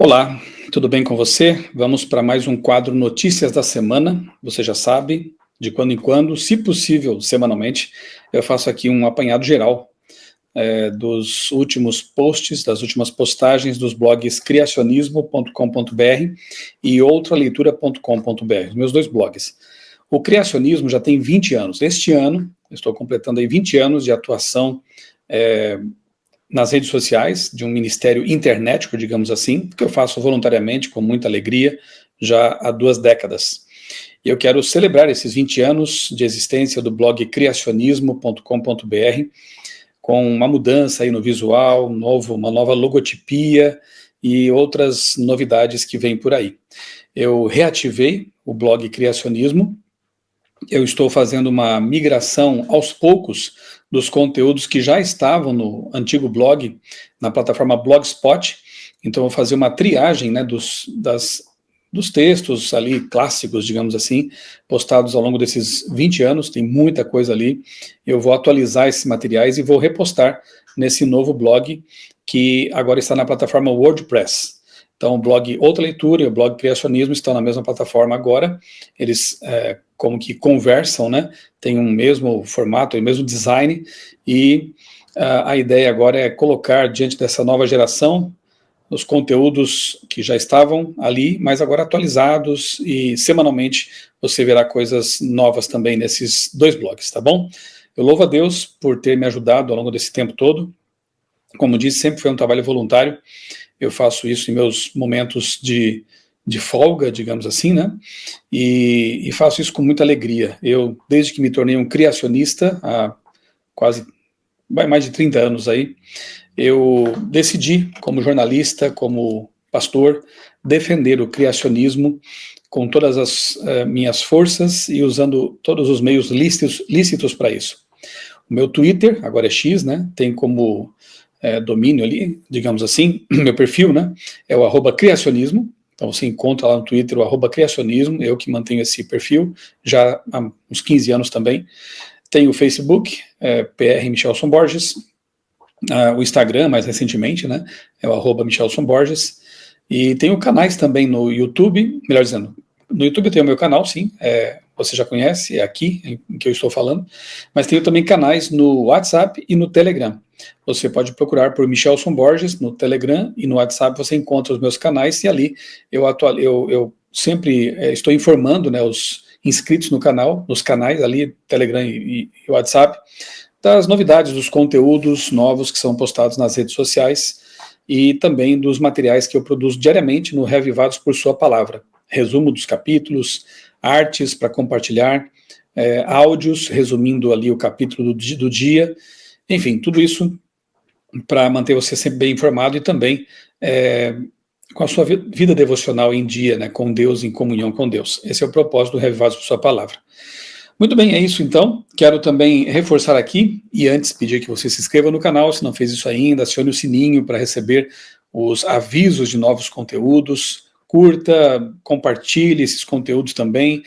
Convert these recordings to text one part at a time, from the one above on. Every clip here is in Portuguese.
Olá, tudo bem com você? Vamos para mais um quadro Notícias da Semana. Você já sabe, de quando em quando, se possível, semanalmente, eu faço aqui um apanhado geral dos últimos posts, das últimas postagens dos blogs criacionismo.com.br e outraleitura.com.br, meus dois blogs. O Criacionismo já tem 20 anos. Este ano, estou completando aí 20 anos de atuação nas redes sociais, de um ministério internetico, digamos assim, que eu faço voluntariamente, com muita alegria, já há 2 décadas. E eu quero celebrar esses 20 anos de existência do blog criacionismo.com.br, com uma mudança aí no visual, uma nova logotipia e outras novidades que vêm por aí. Eu reativei o blog Criacionismo. Eu estou fazendo uma migração aos poucos dos conteúdos que já estavam no antigo blog, na plataforma Blogspot. Então, eu vou fazer uma triagem, né, dos textos ali clássicos, digamos assim, postados ao longo desses 20 anos, tem muita coisa ali. Eu vou atualizar esses materiais e vou repostar nesse novo blog, que agora está na plataforma WordPress. Então, o blog Outra Leitura e o blog Criacionismo estão na mesma plataforma agora. Eles como que conversam, né? Tem um mesmo formato, o mesmo design, e a ideia agora é colocar diante dessa nova geração os conteúdos que já estavam ali, mas agora atualizados, e semanalmente você verá coisas novas também nesses 2 blogs, tá bom? Eu louvo a Deus por ter me ajudado ao longo desse tempo todo. Como disse, sempre foi um trabalho voluntário. Eu faço isso em meus momentos de folga, digamos assim, né? E faço isso com muita alegria. Eu, desde que me tornei um criacionista, há quase mais de 30 anos aí, eu decidi, como jornalista, como pastor, defender o criacionismo com todas as minhas forças e usando todos os meios lícitos para isso. O meu Twitter, agora é X, né? Tem como domínio ali, digamos assim, meu perfil, né, é o @criacionismo. Então você encontra lá no Twitter o @criacionismo, eu que mantenho esse perfil já há uns 15 anos também. Tem o Facebook, PR Michelson Borges, o Instagram mais recentemente, né, é o @Michelson Borges, e tenho canais também no YouTube, melhor dizendo, no YouTube eu tenho o meu canal, sim, você já conhece, é aqui em que eu estou falando, mas tenho também canais no WhatsApp e no Telegram. Você pode procurar por Michelson Borges no Telegram, e no WhatsApp você encontra os meus canais, e ali eu sempre estou informando, né, os inscritos no canal, nos canais ali, Telegram e WhatsApp, das novidades, dos conteúdos novos que são postados nas redes sociais, e também dos materiais que eu produzo diariamente no Reavivados por Sua Palavra. Resumo dos capítulos, artes para compartilhar, áudios resumindo ali o capítulo do dia, enfim, tudo isso para manter você sempre bem informado e também com a sua vida devocional em dia, né, com Deus, em comunhão com Deus. Esse é o propósito do Reavivados por Sua Palavra. Muito bem, é isso então. Quero também reforçar aqui, e antes pedir que você se inscreva no canal, se não fez isso ainda, acione o sininho para receber os avisos de novos conteúdos, curta, compartilhe esses conteúdos também,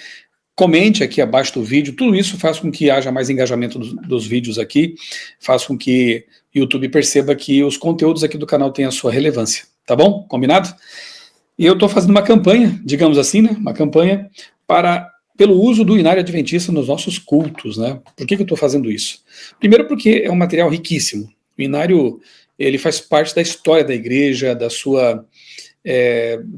comente aqui abaixo do vídeo. Tudo isso faz com que haja mais engajamento dos vídeos aqui, faz com que o YouTube perceba que os conteúdos aqui do canal têm a sua relevância, tá bom? Combinado? E eu estou fazendo uma campanha, digamos assim, né? Uma campanha pelo uso do Inário Adventista nos nossos cultos, né? Por que eu estou fazendo isso? Primeiro porque é um material riquíssimo. O Inário, ele faz parte da história da igreja, da sua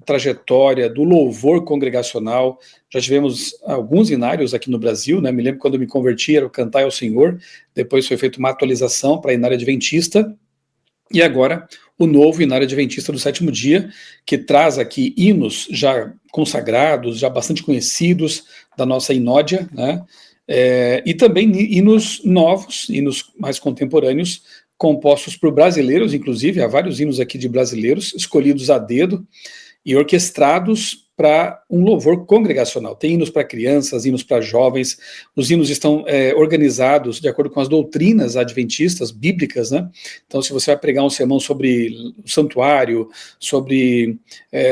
trajetória, do louvor congregacional. Já tivemos alguns inários aqui no Brasil, né? Me lembro quando eu me converti, era o Cantai ao Senhor, depois foi feita uma atualização para Inário Adventista, e agora o novo Inário Adventista do Sétimo Dia, que traz aqui hinos já consagrados, já bastante conhecidos da nossa Inódia, né? E também hinos novos, hinos mais contemporâneos, compostos por brasileiros, inclusive, há vários hinos aqui de brasileiros, escolhidos a dedo e orquestrados para um louvor congregacional. Tem hinos para crianças, hinos para jovens, os hinos estão organizados de acordo com as doutrinas adventistas, bíblicas, né? Então, se você vai pregar um sermão sobre o santuário, sobre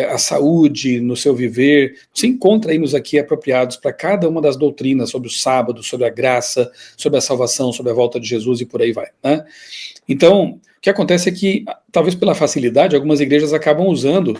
a saúde no seu viver, você encontra hinos aqui apropriados para cada uma das doutrinas, sobre o sábado, sobre a graça, sobre a salvação, sobre a volta de Jesus e por aí vai, né? Então, o que acontece é que, talvez pela facilidade, algumas igrejas acabam usando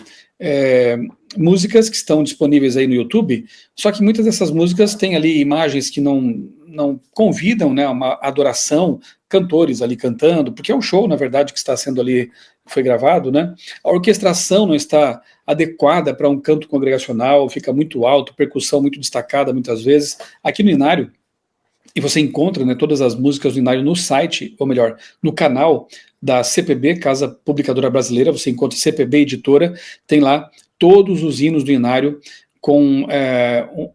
músicas que estão disponíveis aí no YouTube, só que muitas dessas músicas têm ali imagens que não convidam, né, uma adoração, cantores ali cantando, porque é um show, na verdade, que está sendo ali, foi gravado, né? A orquestração não está adequada para um canto congregacional, fica muito alto, percussão muito destacada muitas vezes. Aqui no Inário, e você encontra, né, todas as músicas do Inário no site, ou melhor, no canal da CPB, Casa Publicadora Brasileira, você encontra CPB Editora, tem lá todos os hinos do Inário com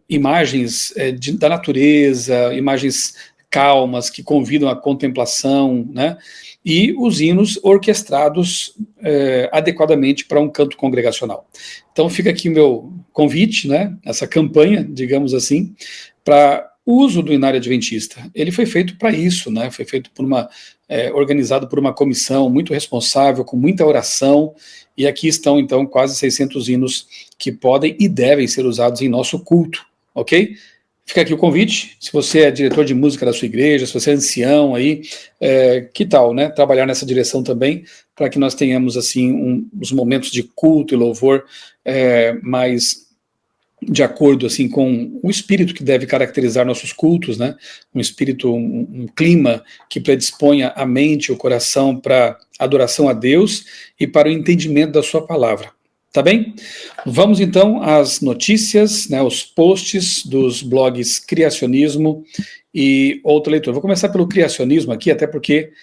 imagens da natureza, imagens calmas, que convidam à contemplação, né, e os hinos orquestrados adequadamente para um canto congregacional. Então fica aqui o meu convite, né, essa campanha, digamos assim, para o uso do Inário Adventista. Ele foi feito para isso, né? Foi feito organizado por uma comissão muito responsável, com muita oração, e aqui estão, então, quase 600 hinos que podem e devem ser usados em nosso culto, ok? Fica aqui o convite, se você é diretor de música da sua igreja, se você é ancião aí, que tal, né? Trabalhar nessa direção também, para que nós tenhamos, assim, os momentos de culto e louvor mais de acordo assim com o espírito que deve caracterizar nossos cultos, né? Um espírito, um clima que predisponha a mente e o coração para adoração a Deus e para o entendimento da sua palavra. Tá bem? Vamos então às notícias, né, os posts dos blogs Criacionismo e Outra Leitura. Vou começar pelo Criacionismo aqui, até porque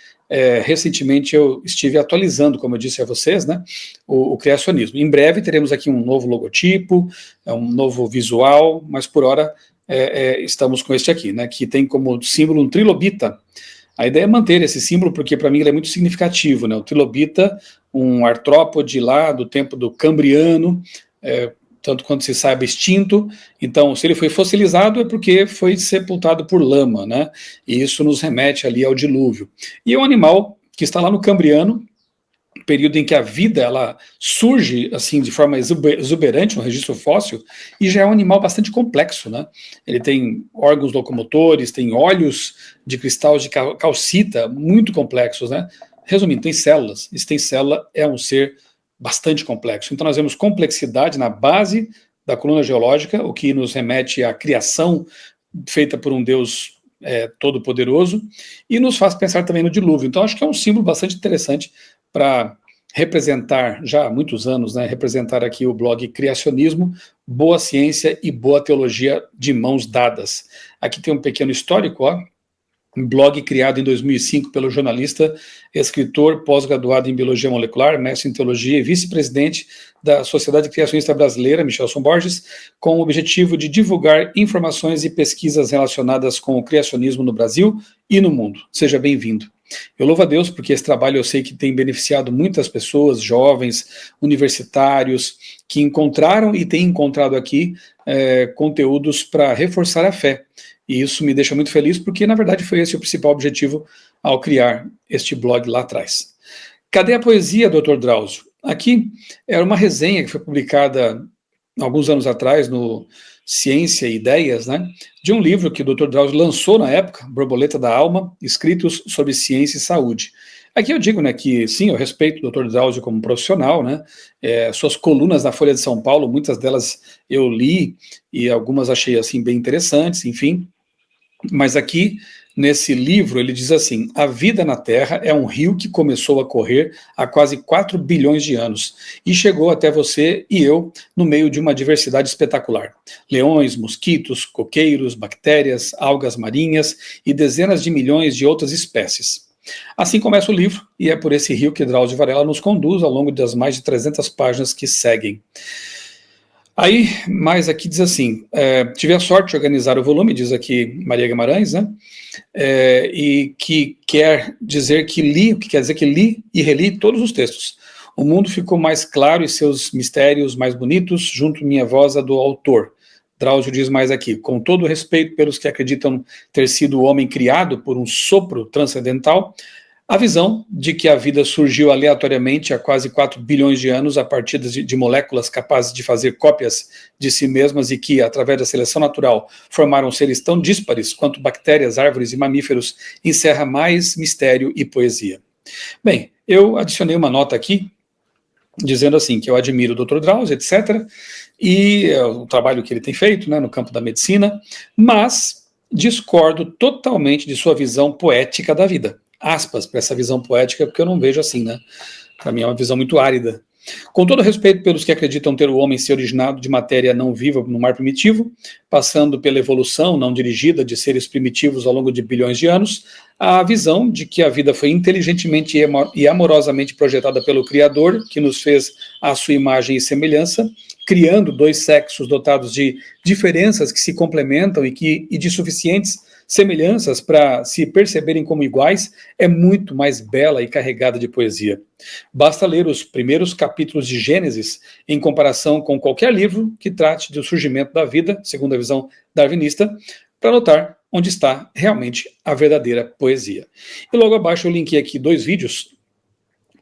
recentemente eu estive atualizando, como eu disse a vocês, né, o criacionismo. Em breve teremos aqui um novo logotipo, um novo visual, mas por hora estamos com este aqui, né, que tem como símbolo um trilobita. A ideia é manter esse símbolo, porque para mim ele é muito significativo, né, o trilobita, um artrópode lá do tempo do Cambriano, tanto quanto se saiba, extinto. Então, se ele foi fossilizado é porque foi sepultado por lama, né? E isso nos remete ali ao dilúvio. E é um animal que está lá no Cambriano, período em que a vida ela surge assim de forma exuberante no registro fóssil, e já é um animal bastante complexo, né? Ele tem órgãos locomotores, tem olhos de cristal de calcita muito complexos, né? Resumindo, tem células. E se tem célula, é um ser bastante complexo. Então nós vemos complexidade na base da coluna geológica, o que nos remete à criação feita por um Deus todo-poderoso, e nos faz pensar também no dilúvio. Então acho que é um símbolo bastante interessante para representar, já há muitos anos, né, representar aqui o blog Criacionismo, boa ciência e boa teologia de mãos dadas. Aqui tem um pequeno histórico, ó, um blog criado em 2005 pelo jornalista, escritor, pós-graduado em Biologia Molecular, mestre em Teologia e vice-presidente da Sociedade Criacionista Brasileira, Michelson Borges, com o objetivo de divulgar informações e pesquisas relacionadas com o criacionismo no Brasil e no mundo. Seja bem-vindo. Eu louvo a Deus porque esse trabalho eu sei que tem beneficiado muitas pessoas, jovens, universitários, que encontraram e têm encontrado aqui conteúdos para reforçar a fé. E isso me deixa muito feliz porque, na verdade, foi esse o principal objetivo ao criar este blog lá atrás. Cadê a poesia, Dr. Drauzio? Aqui era uma resenha que foi publicada alguns anos atrás no Ciência e Ideias, né, de um livro que o Dr. Drauzio lançou na época, Borboleta da Alma, Escritos sobre Ciência e Saúde. Aqui eu digo, né, que sim, eu respeito o Dr. Drauzio como profissional, né, suas colunas na Folha de São Paulo, muitas delas eu li e algumas achei assim bem interessantes, enfim, mas aqui nesse livro ele diz assim: a vida na Terra é um rio que começou a correr há quase 4 bilhões de anos e chegou até você e eu no meio de uma diversidade espetacular. Leões, mosquitos, coqueiros, bactérias, algas marinhas e dezenas de milhões de outras espécies. Assim começa o livro, e é por esse rio que Drauzio Varela nos conduz ao longo das mais de 300 páginas que seguem. Aí, mais aqui diz assim, tive a sorte de organizar o volume, diz aqui Maria Guimarães, né, e que quer dizer que li, o que quer dizer que li e reli todos os textos. O mundo ficou mais claro e seus mistérios mais bonitos, junto minha voz a do autor. Drauzio diz mais aqui: com todo respeito pelos que acreditam ter sido o homem criado por um sopro transcendental, a visão de que a vida surgiu aleatoriamente há quase 4 bilhões de anos a partir de moléculas capazes de fazer cópias de si mesmas e que, através da seleção natural, formaram seres tão díspares quanto bactérias, árvores e mamíferos, encerra mais mistério e poesia. Bem, eu adicionei uma nota aqui, dizendo assim, que eu admiro o Dr. Drauzio, etc., e o trabalho que ele tem feito, né, no campo da medicina, mas discordo totalmente de sua visão poética da vida. Aspas para essa visão poética, porque eu não vejo assim, né? Para mim é uma visão muito árida. Com todo respeito pelos que acreditam ter o homem se originado de matéria não viva no mar primitivo, passando pela evolução não dirigida de seres primitivos ao longo de bilhões de anos, a visão de que a vida foi inteligentemente e amorosamente projetada pelo Criador, que nos fez à sua imagem e semelhança, criando dois sexos dotados de diferenças que se complementam e de suficientes semelhanças para se perceberem como iguais, é muito mais bela e carregada de poesia. Basta ler os primeiros capítulos de Gênesis em comparação com qualquer livro que trate do surgimento da vida, segundo a visão darwinista, para notar onde está realmente a verdadeira poesia. E logo abaixo eu linkei aqui 2 vídeos.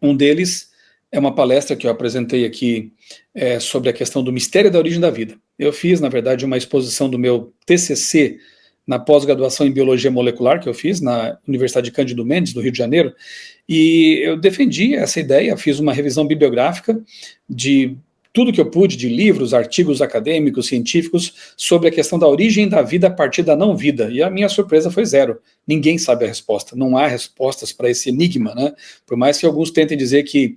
Um deles é uma palestra que eu apresentei aqui sobre a questão do mistério da origem da vida. Eu fiz, na verdade, uma exposição do meu TCC na pós-graduação em Biologia Molecular, que eu fiz na Universidade Cândido Mendes, do Rio de Janeiro, e eu defendi essa ideia, fiz uma revisão bibliográfica de tudo que eu pude, de livros, artigos acadêmicos, científicos, sobre a questão da origem da vida a partir da não-vida, e a minha surpresa foi zero. Ninguém sabe a resposta, não há respostas para esse enigma, né? Por mais que alguns tentem dizer que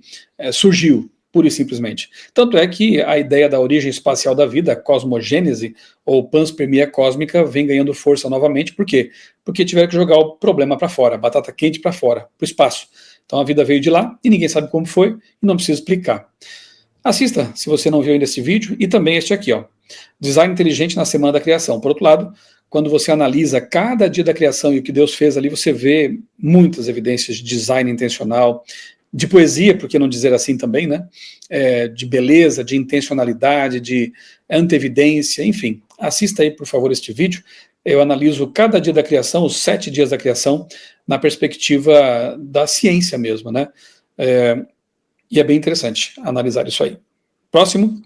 surgiu, pura e simplesmente. Tanto é que a ideia da origem espacial da vida, a cosmogênese, ou panspermia cósmica, vem ganhando força novamente. Por quê? Porque tiveram que jogar o problema para fora, a batata quente para fora, para o espaço. Então a vida veio de lá e ninguém sabe como foi e não precisa explicar. Assista, se você não viu ainda esse vídeo, e também este aqui, ó, Design Inteligente na Semana da Criação. Por outro lado, quando você analisa cada dia da criação e o que Deus fez ali, você vê muitas evidências de design intencional, de poesia, por que não dizer assim também, né? De beleza, de intencionalidade, de anteevidência, enfim. Assista aí, por favor, este vídeo. Eu analiso cada dia da criação, os 7 dias da criação, na perspectiva da ciência mesmo, né? E é bem interessante analisar isso aí. Próximo,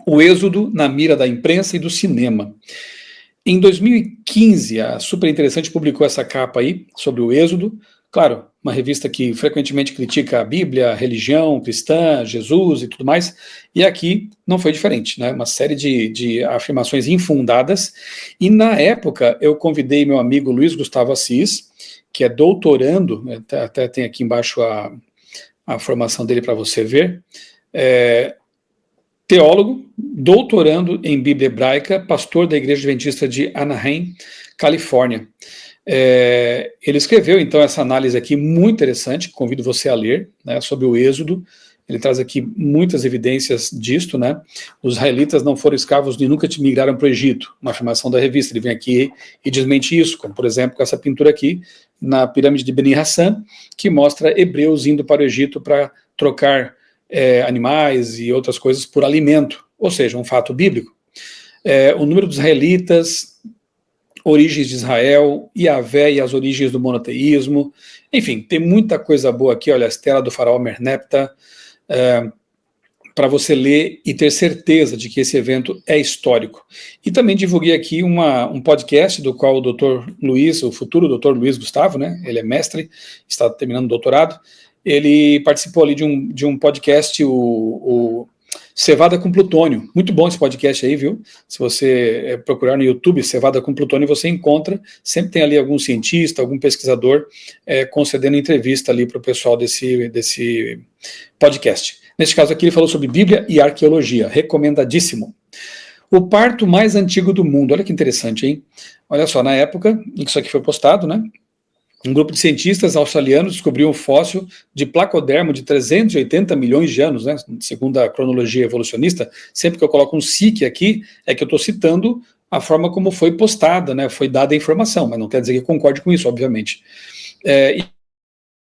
o êxodo na mira da imprensa e do cinema. Em 2015, a Super Interessante publicou essa capa aí, sobre o êxodo. Claro, uma revista que frequentemente critica a Bíblia, a religião cristã, Jesus e tudo mais, e aqui não foi diferente, né? Uma série de afirmações infundadas, e na época eu convidei meu amigo Luiz Gustavo Assis, que é doutorando, até tem aqui embaixo a formação dele para você ver, teólogo, doutorando em Bíblia Hebraica, pastor da Igreja Adventista de Anaheim, Califórnia. Ele escreveu, então, essa análise aqui muito interessante, convido você a ler, né, sobre o Êxodo. Ele traz aqui muitas evidências disto, né? Os israelitas não foram escravos e nunca migraram para o Egito, uma afirmação da revista. Ele vem aqui e desmente isso, como, por exemplo, com essa pintura aqui, na pirâmide de Beni Hassan, que mostra hebreus indo para o Egito para trocar animais e outras coisas por alimento, ou seja, um fato bíblico. O número dos israelitas, origens de Israel, Yahvé e as origens do monoteísmo, enfim, tem muita coisa boa aqui, olha, a Estela do faraó Merneptah, para você ler e ter certeza de que esse evento é histórico. E também divulguei aqui um podcast do qual o Dr. Luiz, o futuro Dr. Luiz Gustavo, né, ele é mestre, está terminando o doutorado, ele participou ali de um podcast, o Cevada com Plutônio, muito bom esse podcast aí, viu? Se você procurar no YouTube, Cevada com Plutônio, você encontra, sempre tem ali algum cientista, algum pesquisador concedendo entrevista ali para o pessoal desse podcast. Neste caso aqui ele falou sobre Bíblia e arqueologia, recomendadíssimo. O parto mais antigo do mundo, olha que interessante, hein? Olha só, na época em que isso aqui foi postado, né? Um grupo de cientistas australianos descobriu um fóssil de placodermo de 380 milhões de anos, né, segundo a cronologia evolucionista. Sempre que eu coloco um SIC aqui, é que eu estou citando a forma como foi postada, né, foi dada a informação, mas não quer dizer que eu concorde com isso, obviamente.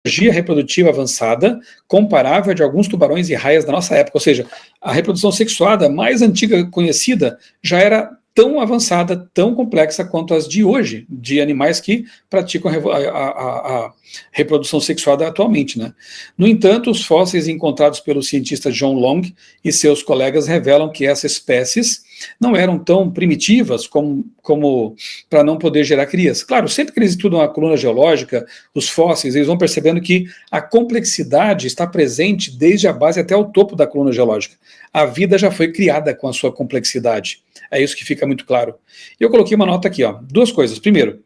Energia reprodutiva avançada, comparável a de alguns tubarões e raias da nossa época, ou seja, a reprodução sexuada mais antiga conhecida já era tão avançada, tão complexa quanto as de hoje, de animais que praticam a reprodução sexuada atualmente, né? No entanto, os fósseis encontrados pelo cientista John Long e seus colegas revelam que essas espécies não eram tão primitivas como para não poder gerar crias. Claro, sempre que eles estudam a coluna geológica, os fósseis, eles vão percebendo que a complexidade está presente desde a base até o topo da coluna geológica. A vida já foi criada com a sua complexidade. É isso que fica muito claro. Eu coloquei uma nota aqui, ó, duas coisas. Primeiro,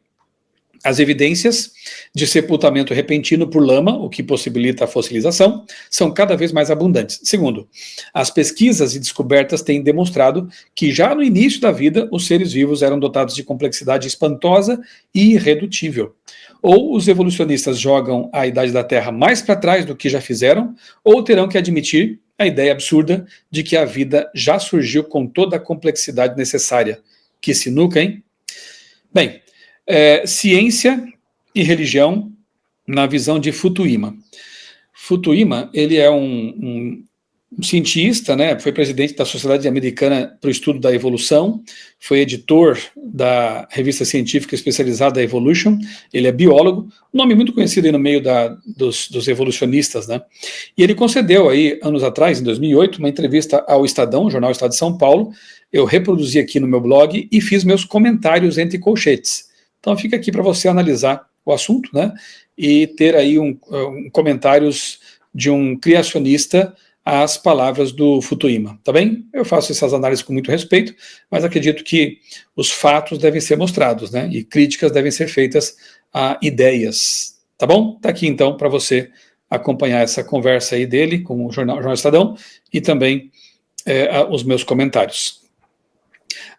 as evidências de sepultamento repentino por lama, o que possibilita a fossilização, são cada vez mais abundantes. Segundo, as pesquisas e descobertas têm demonstrado que já no início da vida, os seres vivos eram dotados de complexidade espantosa e irredutível. Ou os evolucionistas jogam a idade da Terra mais para trás do que já fizeram, ou terão que admitir a ideia absurda de que a vida já surgiu com toda a complexidade necessária. Que sinuca, hein? Bem, ciência e religião na visão de Futuyma. Futuyma, ele é um cientista, né, foi presidente da Sociedade Americana para o Estudo da Evolução, foi editor da revista científica especializada Evolution, ele é biólogo, um nome muito conhecido aí no meio dos evolucionistas, né, e ele concedeu aí, anos atrás, em 2008, uma entrevista ao Estadão, Jornal Estado de São Paulo, eu reproduzi aqui no meu blog e fiz meus comentários entre colchetes. Então fica aqui para você analisar o assunto, né, e ter aí comentários de um criacionista às palavras do Futuyma, tá bem? Eu faço essas análises com muito respeito, mas acredito que os fatos devem ser mostrados, né, e críticas devem ser feitas a ideias, tá bom? Tá aqui então para você acompanhar essa conversa aí dele com o Jornal Estadão e também os meus comentários.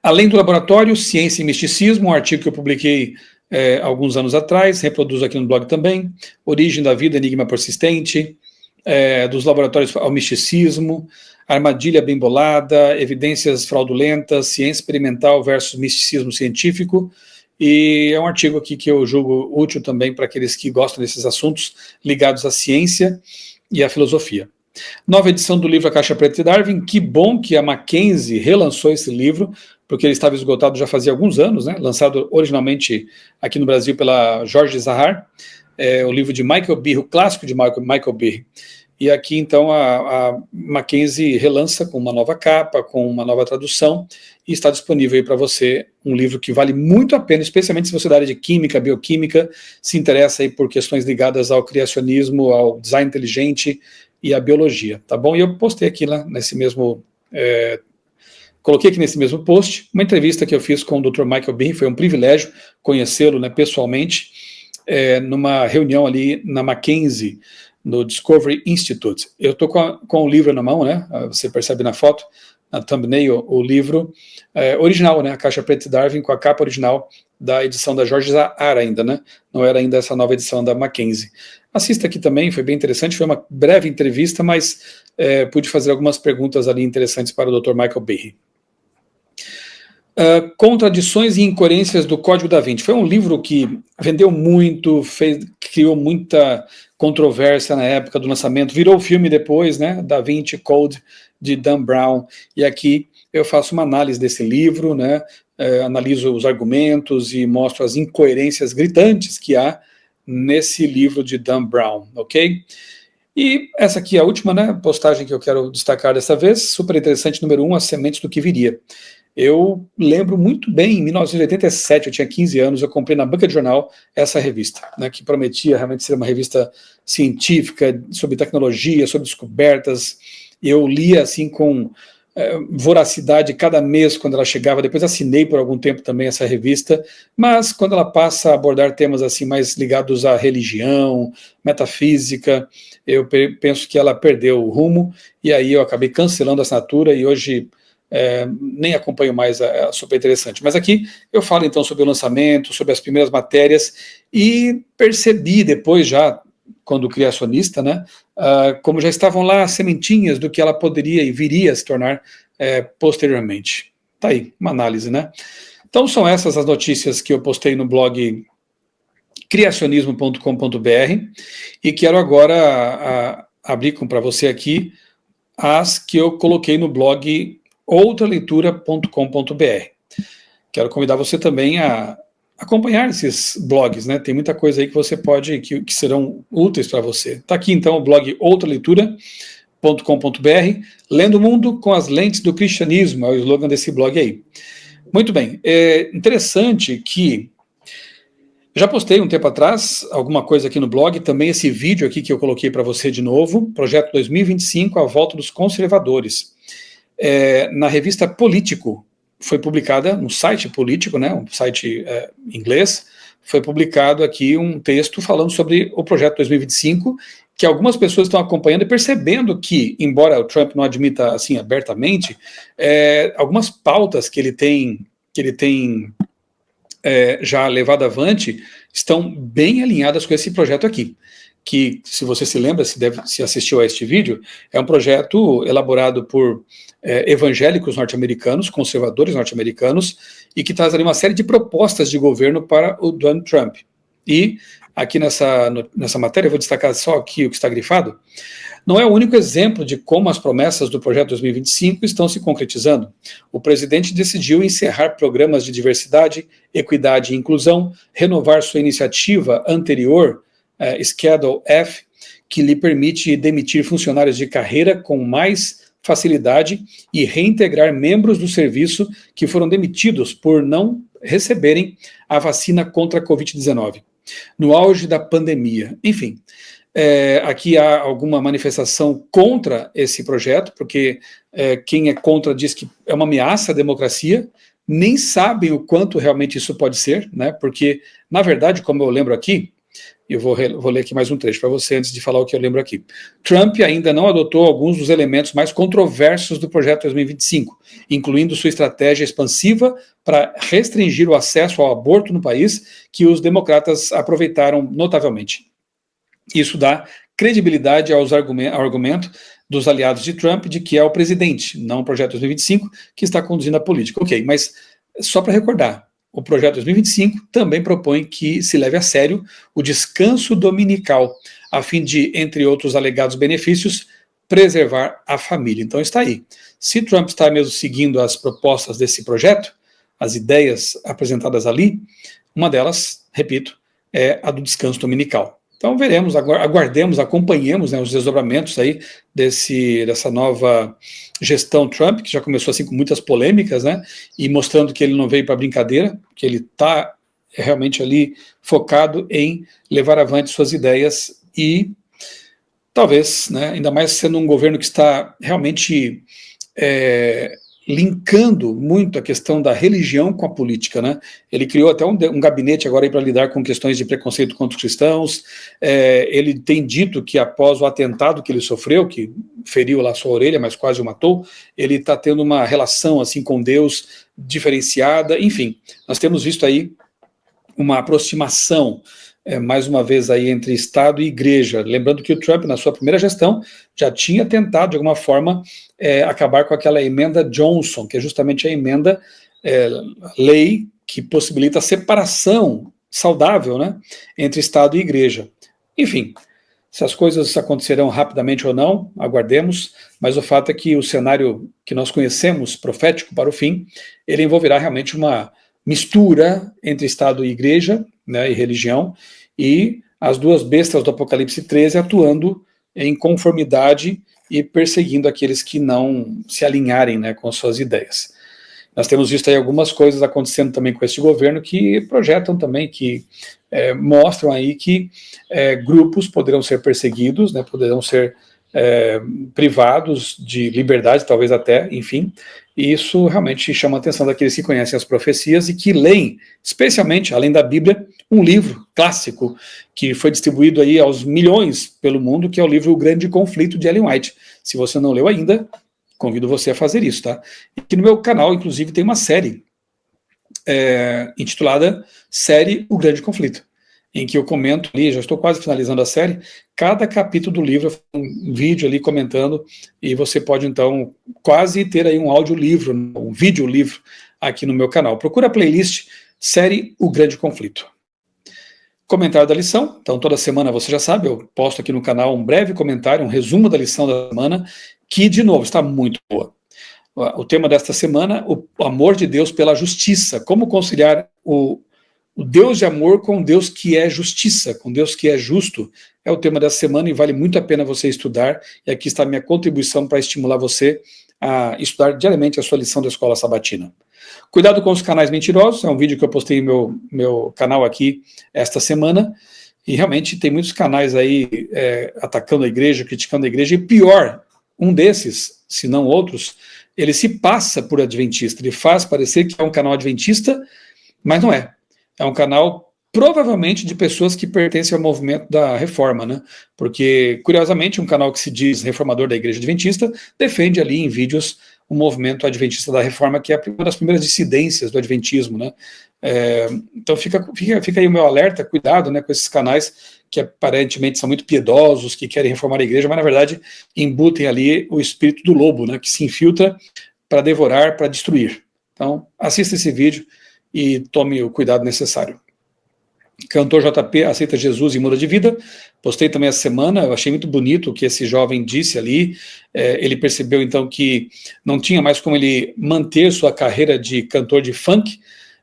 Além do laboratório, Ciência e Misticismo, um artigo que eu publiquei alguns anos atrás, reproduzo aqui no blog também, Origem da Vida, Enigma Persistente, dos laboratórios ao misticismo, armadilha bem bolada, evidências fraudulentas, ciência experimental versus misticismo científico, e é um artigo aqui que eu julgo útil também para aqueles que gostam desses assuntos ligados à ciência e à filosofia. Nova edição do livro A Caixa Preta de Darwin, que bom que a Mackenzie relançou esse livro, porque ele estava esgotado já fazia alguns anos, né? Lançado originalmente aqui no Brasil pela Jorge Zahar, o livro de Michael Behe, o clássico de Michael Behe. E aqui, então, a Mackenzie relança com uma nova capa, com uma nova tradução, e está disponível aí para você um livro que vale muito a pena, especialmente se você é da área de química, bioquímica, se interessa aí por questões ligadas ao criacionismo, ao design inteligente e à biologia, tá bom? E eu postei aqui lá, nesse mesmo... coloquei aqui nesse mesmo post uma entrevista que eu fiz com o Dr. Michael Behe, foi um privilégio conhecê-lo, né, pessoalmente, numa reunião ali na Mackenzie, no Discovery Institute. Eu estou com o livro na mão, né? Você percebe na foto, na thumbnail, o livro original, né? A Caixa Preta de Darwin, com a capa original da edição da Jorge Zahar ainda, né? Não era ainda essa nova edição da Mackenzie. Assista aqui também, foi bem interessante, foi uma breve entrevista, mas pude fazer algumas perguntas ali interessantes para o Dr. Michael Behe. Contradições e incoerências do Código da Vinci. Foi um livro que vendeu muito, criou muita controvérsia na época do lançamento, virou filme depois, né, Da Vinci Code, de Dan Brown, e aqui eu faço uma análise desse livro, né, analiso os argumentos e mostro as incoerências gritantes que há nesse livro de Dan Brown, ok? E essa aqui é a última, né, postagem que eu quero destacar dessa vez, super interessante, número 1, As Sementes do que Viria. Eu lembro muito bem, em 1987, eu tinha 15 anos, eu comprei na banca de jornal essa revista, né, que prometia realmente ser uma revista científica, sobre tecnologia, sobre descobertas. Eu lia assim com voracidade cada mês quando ela chegava, depois assinei por algum tempo também essa revista, mas quando ela passa a abordar temas assim mais ligados à religião, metafísica, eu penso que ela perdeu o rumo, e aí eu acabei cancelando a assinatura, e hoje... nem acompanho mais, super interessante. Mas aqui eu falo então sobre o lançamento, sobre as primeiras matérias, e percebi depois já, quando criacionista, né, como já estavam lá as sementinhas do que ela poderia e viria a se tornar posteriormente. Tá aí, uma análise, né? Então são essas as notícias que eu postei no blog criacionismo.com.br, e quero agora abrir para você aqui as que eu coloquei no blog outraleitura.com.br. Quero convidar você também a acompanhar esses blogs, né? Tem muita coisa aí que você pode, que serão úteis para você. Está aqui então o blog Outra Leitura, lendo o mundo com as lentes do cristianismo, é o slogan desse blog aí. Muito bem, é interessante que já postei um tempo atrás alguma coisa aqui no blog, também esse vídeo aqui que eu coloquei para você de novo, Projeto 2025, a volta dos conservadores. Na revista Político, foi publicada, no site Político, né, um site inglês, foi publicado aqui um texto falando sobre o Projeto 2025, que algumas pessoas estão acompanhando e percebendo que, embora o Trump não admita assim abertamente, algumas pautas que ele tem já levado avante estão bem alinhadas com esse projeto aqui, que, se você se lembra, se assistiu a este vídeo, é um projeto elaborado por evangélicos norte-americanos, conservadores norte-americanos, e que traz ali uma série de propostas de governo para o Donald Trump. E aqui nessa matéria, eu vou destacar só aqui o que está grifado, não é o único exemplo de como as promessas do Projeto 2025 estão se concretizando. O presidente decidiu encerrar programas de diversidade, equidade e inclusão, renovar sua iniciativa anterior, Schedule F, que lhe permite demitir funcionários de carreira com mais facilidade e reintegrar membros do serviço que foram demitidos por não receberem a vacina contra a Covid-19, no auge da pandemia. Enfim, aqui há alguma manifestação contra esse projeto, porque quem é contra diz que é uma ameaça à democracia, nem sabem o quanto realmente isso pode ser, né? Porque, na verdade, como eu lembro aqui, eu vou ler aqui mais um trecho para você antes de falar o que eu lembro aqui. Trump ainda não adotou alguns dos elementos mais controversos do Projeto 2025, incluindo sua estratégia expansiva para restringir o acesso ao aborto no país, que os democratas aproveitaram notavelmente. Isso dá credibilidade ao argumento dos aliados de Trump de que é o presidente, não o Projeto 2025, que está conduzindo a política. Ok, mas só para recordar, o Projeto 2025 também propõe que se leve a sério o descanso dominical, a fim de, entre outros alegados benefícios, preservar a família. Então está aí. Se Trump está mesmo seguindo as propostas desse projeto, as ideias apresentadas ali, uma delas, repito, é a do descanso dominical. Então veremos, aguardemos, acompanhemos, né, os desdobramentos aí dessa nova gestão Trump, que já começou assim com muitas polêmicas, né, e mostrando que ele não veio para brincadeira, que ele está realmente ali focado em levar avante suas ideias e talvez, né, ainda mais sendo um governo que está realmente linkando muito a questão da religião com a política, né? Ele criou até um gabinete agora para lidar com questões de preconceito contra os cristãos. Ele tem dito que após o atentado que ele sofreu, que feriu lá sua orelha, mas quase o matou, ele está tendo uma relação assim com Deus diferenciada. Enfim, nós temos visto aí uma aproximação mais uma vez aí entre Estado e Igreja, lembrando que o Trump, na sua primeira gestão, já tinha tentado, de alguma forma, acabar com aquela emenda Johnson, que é justamente a emenda, lei que possibilita a separação saudável, né, entre Estado e Igreja. Enfim, se as coisas acontecerão rapidamente ou não, aguardemos, mas o fato é que o cenário que nós conhecemos, profético para o fim, ele envolverá realmente uma mistura entre Estado e Igreja, né, e religião, e as duas bestas do Apocalipse 13 atuando em conformidade e perseguindo aqueles que não se alinharem, né, com suas ideias. Nós temos visto aí algumas coisas acontecendo também com este governo que projetam também, que mostram aí que grupos poderão ser perseguidos, né, poderão ser privados de liberdade, talvez até, enfim, e isso realmente chama a atenção daqueles que conhecem as profecias e que leem, especialmente, além da Bíblia, um livro clássico que foi distribuído aí aos milhões pelo mundo, que é o livro O Grande Conflito, de Ellen White. Se você não leu ainda, convido você a fazer isso, tá? E aqui no meu canal, inclusive, tem uma série intitulada Série O Grande Conflito, em que eu comento ali, já estou quase finalizando a série, cada capítulo do livro, um vídeo ali comentando, e você pode então quase ter aí um audiolivro, um videolivro aqui no meu canal. Procura a playlist Série O Grande Conflito. Comentário da lição, então toda semana você já sabe, eu posto aqui no canal um breve comentário, um resumo da lição da semana, que de novo está muito boa. O tema desta semana, o amor de Deus pela justiça, como conciliar o O Deus de amor com Deus que é justiça, com Deus que é justo, é o tema dessa semana e vale muito a pena você estudar. E aqui está a minha contribuição para estimular você a estudar diariamente a sua lição da Escola Sabatina. Cuidado com os canais mentirosos, é um vídeo que eu postei no meu canal aqui esta semana, e realmente tem muitos canais aí atacando a igreja, criticando a igreja, e pior, um desses, se não outros, ele se passa por adventista, ele faz parecer que é um canal adventista, mas não é. É um canal provavelmente de pessoas que pertencem ao movimento da reforma, né? Porque, curiosamente, um canal que se diz reformador da igreja adventista defende ali em vídeos o movimento adventista da reforma, que é uma das primeiras dissidências do adventismo, né? Então fica aí o meu alerta, cuidado, né, com esses canais que aparentemente são muito piedosos, que querem reformar a igreja, mas na verdade embutem ali o espírito do lobo, né, que se infiltra para devorar, para destruir. Então assista esse vídeo e tome o cuidado necessário. Cantor JP aceita Jesus e muda de vida. Postei também essa semana, eu achei muito bonito o que esse jovem disse ali. Ele percebeu então que não tinha mais como ele manter sua carreira de cantor de funk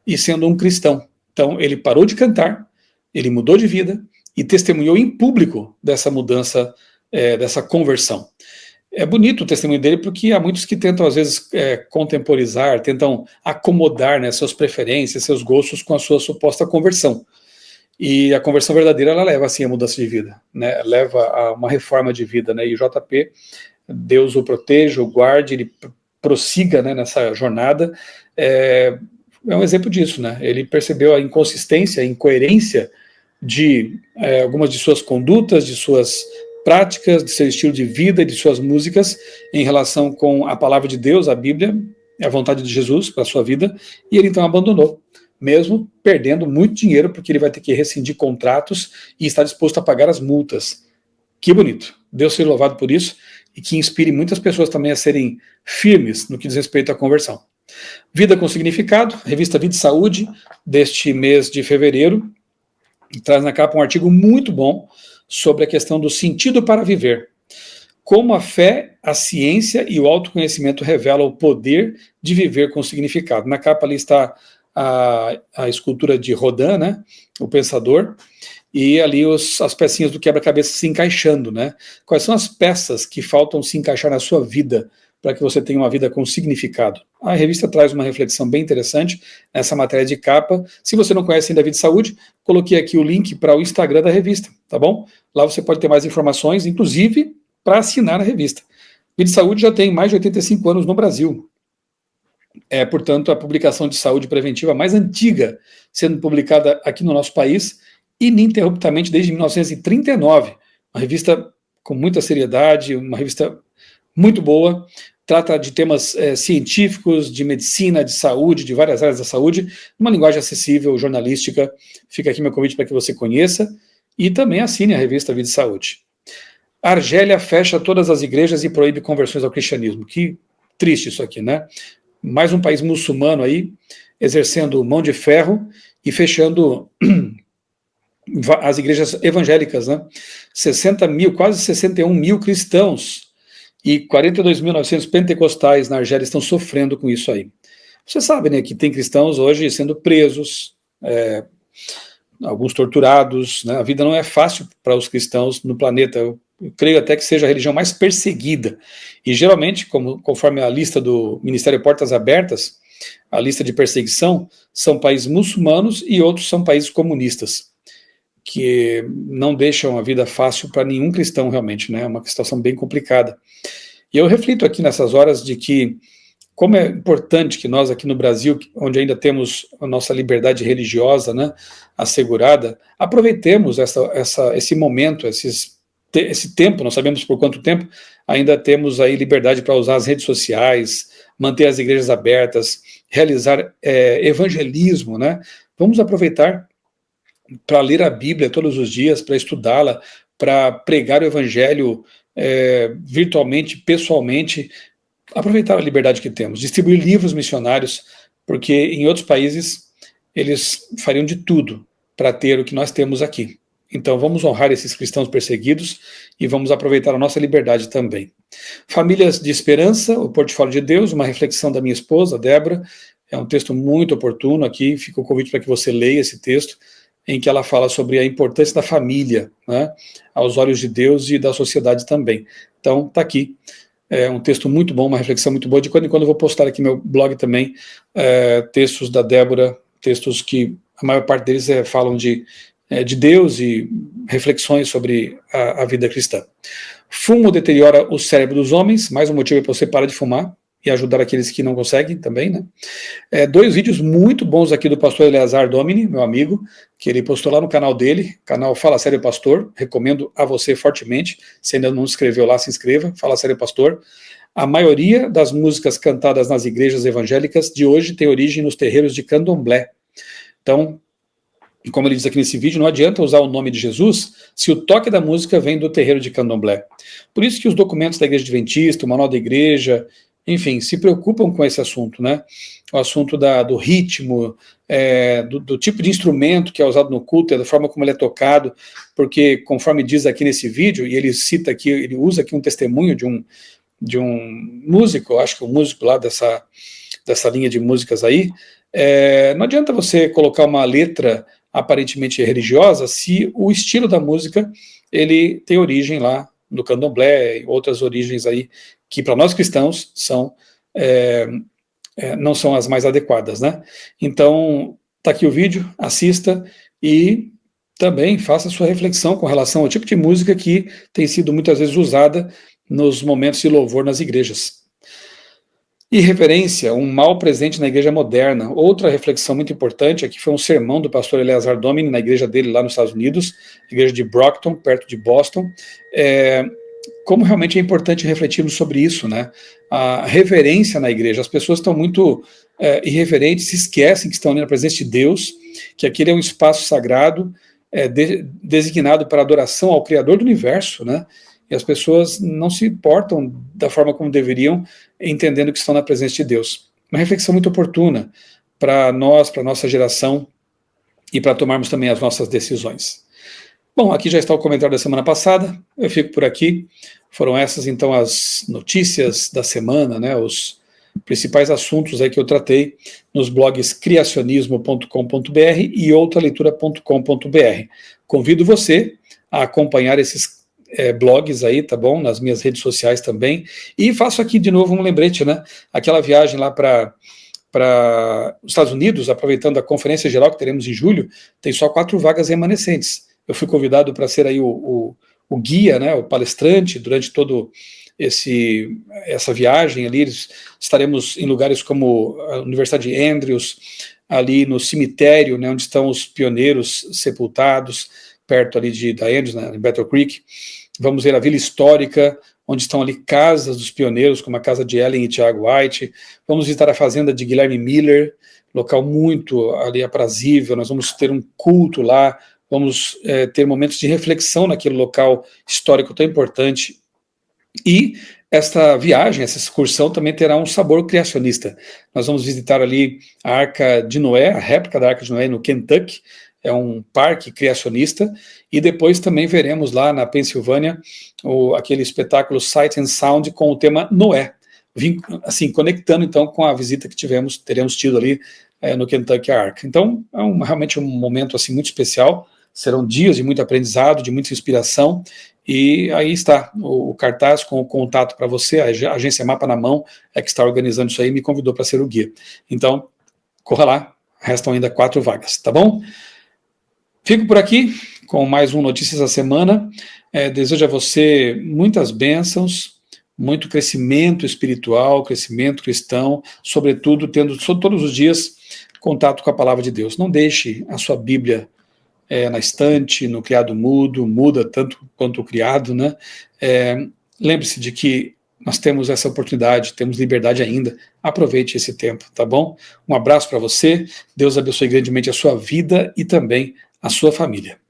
e sendo um cristão. Então ele parou de cantar, ele mudou de vida e testemunhou em público dessa mudança, dessa conversão. É bonito o testemunho dele, porque há muitos que tentam, às vezes, contemporizar, tentam acomodar, né, suas preferências, seus gostos com a sua suposta conversão. E a conversão verdadeira, ela leva, assim, a mudança de vida, né, leva a uma reforma de vida, né, e o JP, Deus o proteja, o guarde, ele prossiga, né, nessa jornada. É um exemplo disso, né, ele percebeu a inconsistência, a incoerência de algumas de suas condutas, de suas práticas, de seu estilo de vida e de suas músicas em relação com a palavra de Deus, a Bíblia, a vontade de Jesus para a sua vida, e ele então abandonou, mesmo perdendo muito dinheiro, porque ele vai ter que rescindir contratos e está disposto a pagar as multas. Que bonito. Deus seja louvado por isso e que inspire muitas pessoas também a serem firmes no que diz respeito à conversão. Vida com Significado, revista Vida e Saúde, deste mês de fevereiro, traz na capa um artigo muito bom sobre a questão do sentido para viver. Como a fé, a ciência e o autoconhecimento revelam o poder de viver com significado. Na capa ali está a escultura de Rodin, né, o pensador, e ali as pecinhas do quebra-cabeça se encaixando, né? Quais são as peças que faltam se encaixar na sua vida para que você tenha uma vida com significado? A revista traz uma reflexão bem interessante nessa matéria de capa. Se você não conhece ainda a Vida e Saúde, coloquei aqui o link para o Instagram da revista, tá bom? Lá você pode ter mais informações, inclusive para assinar a revista. Vida e Saúde já tem mais de 85 anos no Brasil. É, portanto, a publicação de saúde preventiva mais antiga sendo publicada aqui no nosso país, ininterruptamente desde 1939. Uma revista com muita seriedade, uma revista muito boa, trata de temas científicos, de medicina, de saúde, de várias áreas da saúde, uma linguagem acessível, jornalística. Fica aqui meu convite para que você conheça e também assine a revista Vida e Saúde. A Argélia fecha todas as igrejas e proíbe conversões ao cristianismo. Que triste isso aqui, né? Mais um país muçulmano aí, exercendo mão de ferro e fechando as igrejas evangélicas, né? 60 mil, quase 61 mil cristãos e 42.900 pentecostais na Argélia estão sofrendo com isso aí. Você sabe, né, que tem cristãos hoje sendo presos, alguns torturados, né? A vida não é fácil para os cristãos no planeta. Eu creio até que seja a religião mais perseguida. E geralmente, conforme a lista do Ministério Portas Abertas, a lista de perseguição, são países muçulmanos e outros são países comunistas, que não deixam a vida fácil para nenhum cristão realmente, né? É uma situação bem complicada. E eu reflito aqui nessas horas de que como é importante que nós aqui no Brasil, onde ainda temos a nossa liberdade religiosa, né, assegurada, aproveitemos esse momento, esse tempo, não sabemos por quanto tempo, ainda temos aí liberdade para usar as redes sociais, manter as igrejas abertas, realizar evangelismo, né? Vamos aproveitar para ler a Bíblia todos os dias, para estudá-la, para pregar o evangelho virtualmente, pessoalmente, aproveitar a liberdade que temos, distribuir livros missionários, porque em outros países eles fariam de tudo para ter o que nós temos aqui. Então vamos honrar esses cristãos perseguidos e vamos aproveitar a nossa liberdade também. Famílias de Esperança, o Portfólio de Deus, uma reflexão da minha esposa, Débora, é um texto muito oportuno aqui, fica o convite para que você leia esse texto, em que ela fala sobre a importância da família, né, aos olhos de Deus e da sociedade também. Então, está aqui. É um texto muito bom, uma reflexão muito boa. De quando em quando eu vou postar aqui no meu blog também textos da Débora, textos que a maior parte deles falam de Deus e reflexões sobre a vida cristã. Fumo deteriora o cérebro dos homens, mais um motivo para você parar de fumar e ajudar aqueles que não conseguem também, né? 2 vídeos muito bons aqui do pastor Eleazar Domini, meu amigo, que ele postou lá no canal dele, canal Fala Sério Pastor, recomendo a você fortemente, se ainda não se inscreveu lá, se inscreva, Fala Sério Pastor. A maioria das músicas cantadas nas igrejas evangélicas de hoje tem origem nos terreiros de candomblé. Então, como ele diz aqui nesse vídeo, não adianta usar o nome de Jesus se o toque da música vem do terreiro de candomblé. Por isso que os documentos da Igreja Adventista, o Manual da Igreja, enfim, se preocupam com esse assunto, né? O assunto do ritmo, do tipo de instrumento que é usado no culto, da forma como ele é tocado, porque conforme diz aqui nesse vídeo, e ele cita aqui, ele usa aqui um testemunho de um músico, acho que um músico lá dessa linha de músicas aí, não adianta você colocar uma letra aparentemente religiosa se o estilo da música ele tem origem lá no candomblé e outras origens aí que para nós cristãos não são as mais adequadas, né? Então, tá aqui o vídeo, assista e também faça sua reflexão com relação ao tipo de música que tem sido muitas vezes usada nos momentos de louvor nas igrejas. Irreverência, um mal presente na igreja moderna. Outra reflexão muito importante aqui foi um sermão do pastor Eleazar Domini na igreja dele lá nos Estados Unidos, igreja de Brockton, perto de Boston. Como realmente é importante refletirmos sobre isso, né? A reverência na igreja. As pessoas estão muito irreverentes, se esquecem que estão ali na presença de Deus, que aquele é um espaço sagrado, designado para adoração ao Criador do universo, né? E as pessoas não se portam da forma como deveriam, entendendo que estão na presença de Deus. Uma reflexão muito oportuna para nós, para a nossa geração, e para tomarmos também as nossas decisões. Bom, aqui já está o comentário da semana passada, eu fico por aqui. Foram essas, então, as notícias da semana, né, os principais assuntos aí que eu tratei nos blogs criacionismo.com.br e outraleitura.com.br. Convido você a acompanhar esses blogs aí, tá bom? Nas minhas redes sociais também. E faço aqui de novo um lembrete, né? Aquela viagem lá para os Estados Unidos, aproveitando a conferência geral que teremos em julho, tem só 4 vagas remanescentes. Eu fui convidado para ser aí o guia, né? O palestrante durante todo essa viagem ali. Estaremos em lugares como a Universidade de Andrews, ali no cemitério, né? Onde estão os pioneiros sepultados, perto ali da Andrews, né, em Battle Creek. Vamos ver a Vila Histórica, onde estão ali casas dos pioneiros, como a casa de Ellen e Tiago White. Vamos visitar a fazenda de Guilherme Miller, local muito ali aprazível. Nós vamos ter um culto lá, vamos ter momentos de reflexão naquele local histórico tão importante. E esta viagem, essa excursão também terá um sabor criacionista. Nós vamos visitar ali a Arca de Noé, a réplica da Arca de Noé no Kentucky, é um parque criacionista, e depois também veremos lá na Pensilvânia aquele espetáculo Sight and Sound com o tema Noé, assim, conectando então com a visita que teremos tido ali no Kentucky Ark. Então, realmente um momento assim muito especial, serão dias de muito aprendizado, de muita inspiração, e aí está o cartaz com o contato para você, a agência Mapa na Mão é que está organizando isso aí e me convidou para ser o guia. Então, corra lá, restam ainda 4 vagas, tá bom? Fico por aqui com mais um Notícias da Semana. Desejo a você muitas bênçãos, muito crescimento espiritual, crescimento cristão, sobretudo tendo todos os dias contato com a palavra de Deus. Não deixe a sua Bíblia na estante, no criado mudo, muda tanto quanto o criado, né? Lembre-se de que nós temos essa oportunidade, temos liberdade ainda, aproveite esse tempo, tá bom? Um abraço para você, Deus abençoe grandemente a sua vida e também a sua família.